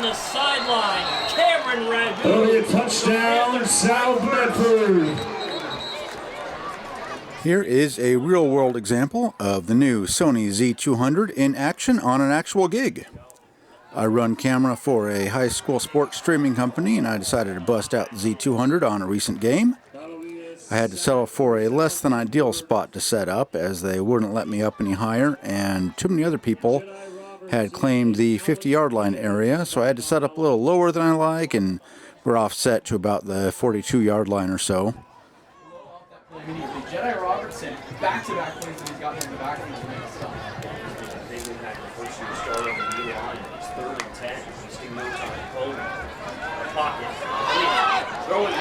the sideline, Cameron Ragu. Early touchdown, South Medford. Here is a real-world example of the new Sony Z200 in action on an actual gig. I run camera for a high school sports streaming company, and I decided to bust out the Z200 on a recent game. I had to settle for a less than ideal spot to set up, as they wouldn't let me up any higher, and too many other people had claimed the 50-yard line area, so I had to set up a little lower than I like, and we're offset to about the 42-yard line or so. Jedi Robertson, back-to-back plays that he's gotten in the back of his stuff. Big impact the first year start on the knee line. It's 3rd and 10. He's still no time. Coleman. Pocket. Throwing it.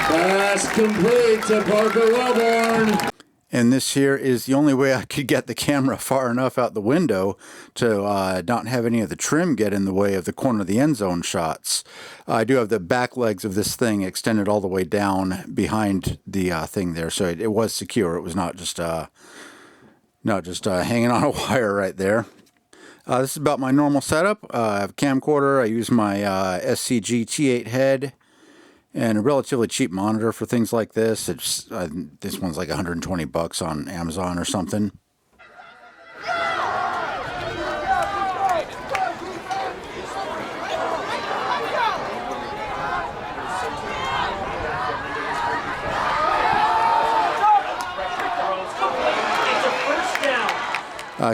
Pass complete to Parker Wellborn. And this here is the only way I could get the camera far enough out the window to not have any of the trim get in the way of the corner of the end zone shots. I do have the back legs of this thing extended all the way down behind the thing there, so it was secure. It was not just hanging on a wire right there. This is about my normal setup. I have a camcorder. I use my SCG T8 head and a relatively cheap monitor for things like this. This one's like $120 on Amazon or something.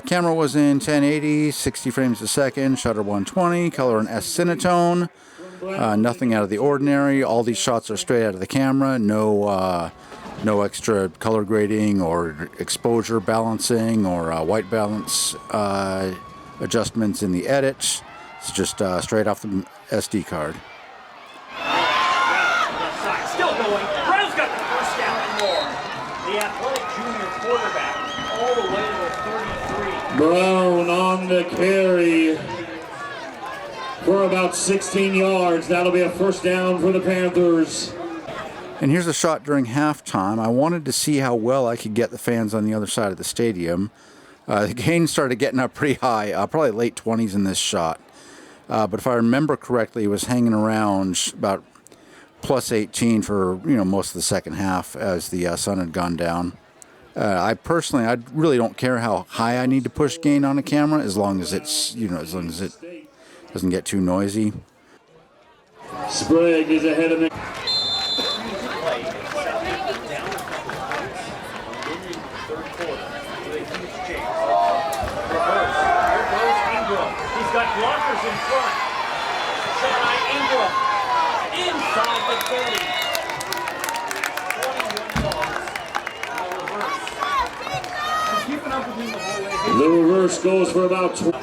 Camera was in 1080, 60 frames a second, shutter 120, color in S Cinetone. Nothing out of the ordinary. All these shots are straight out of the camera. No extra color grading or exposure balancing or white balance adjustments in the edit. It's just straight off the SD card. Still going. Brown's got the first down and more. The athletic junior quarterback all the way to the 33. Brown on the carry for about 16 yards. That'll be a first down for the Panthers. And here's a shot during halftime. I wanted to see how well I could get the fans on the other side of the stadium. The gain started getting up pretty high, probably late 20s in this shot. But if I remember correctly, it was hanging around about plus 18 for most of the second half as the sun had gone down. I really don't care how high I need to push gain on a camera, as long as it's as long as it doesn't get too noisy. Sprague is ahead of me. He's got blockers in front. Shawnai Ingram inside the 30. 21 yards. Keeping up with him the whole way. The reverse goes for about 20.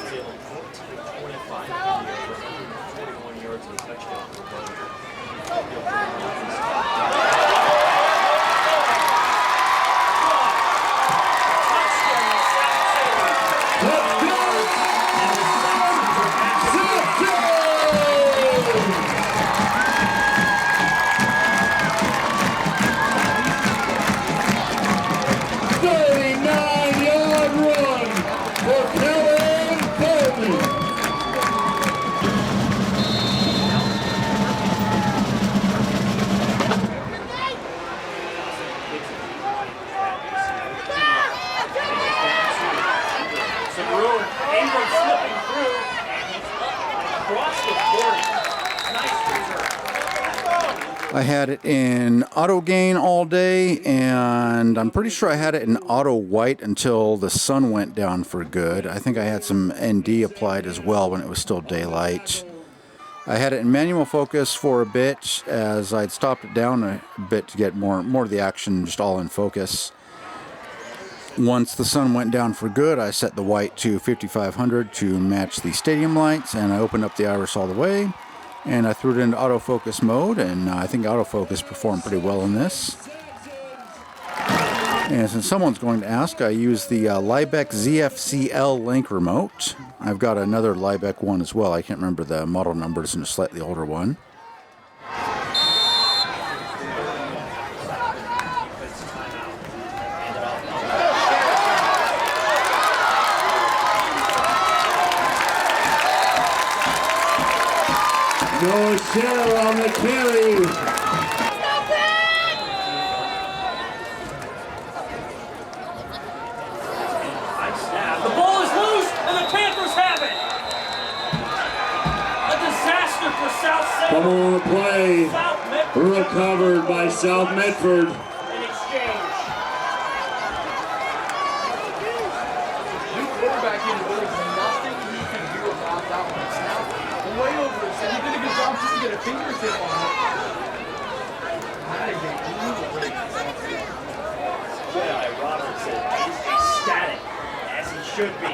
I had it in auto gain all day, and I'm pretty sure I had it in auto white until the sun went down for good. I think I had some ND applied as well when it was still daylight. I had it in manual focus for a bit, as I'd stopped it down a bit to get more of the action just all in focus. Once the sun went down for good, I set the white to 5500 to match the stadium lights, and I opened up the iris all the way. And I threw it into autofocus mode, and I think autofocus performed pretty well in this. And since someone's going to ask, I use the Liebeck ZFCL link remote. I've got another Liebeck one as well. I can't remember the model number. It's a slightly older one. No share on the carry. Nice snap. The ball is loose, and the Panthers have it. A disaster for South Come Central. on the play. South Medford Recovered by South Medford. in exchange. New quarterback in, there was nothing he can do about that one. Snap way over his head. He did a good job just to get a fingertip on it. That is a brutal break. Jedi Robertson is ecstatic, as he should be.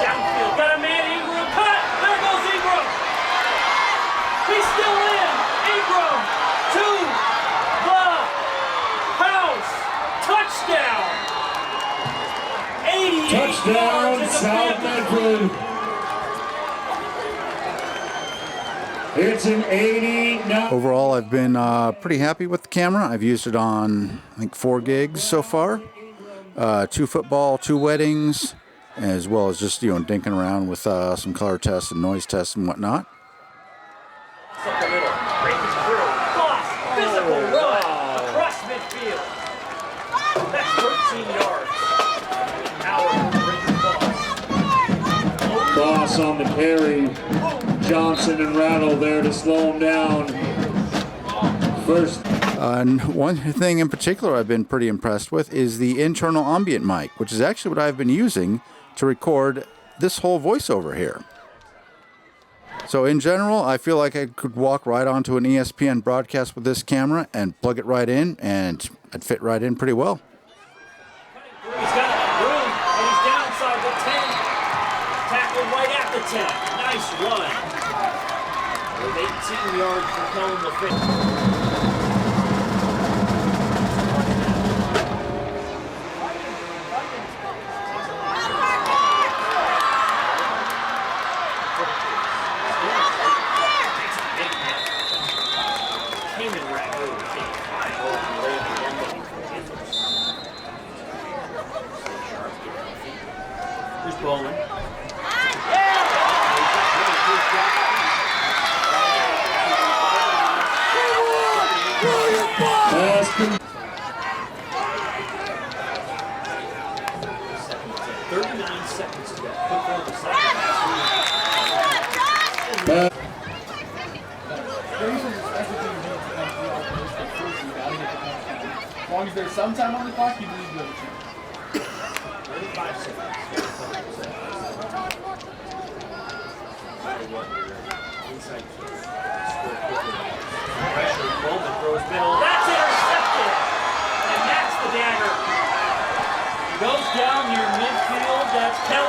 Downfield, got a man, Ingram, cut! There goes Ingram! He's still in! Ingram to the house! Touchdown! 88 Touchdown, yards in the South Panthers' Medford. It's an 89. Overall, I've been pretty happy with the camera. I've used it on, I think, 4 gigs so far. 2 football, 2 weddings, as well as just, dinking around with some color tests and noise tests and whatnot. Up the middle, breaking through, Foss, physical run across midfield. That's 13 yards. Howard, Richard Foss. Cross on the carry. Johnson and Rattle there to slow him down. First. And one thing in particular I've been pretty impressed with is the internal ambient mic, which is actually what I've been using to record this whole voiceover here. So in general, I feel like I could walk right onto an ESPN broadcast with this camera and plug it right in, and I'd fit right in pretty well. He's got room, and he's down inside the 10. Tackled right at the 10. Nice run. With 18 yards from Cone the 50. Here's Bowman. Asking. 39 seconds to go. Quick throw to second. As long as there's some time on the clock, you need to go. 35 seconds. Inside kick. Score quickly. Pressure. Bowman throws middle. That's intercepted! And that's the dagger. Goes down near midfield. That's Kelly.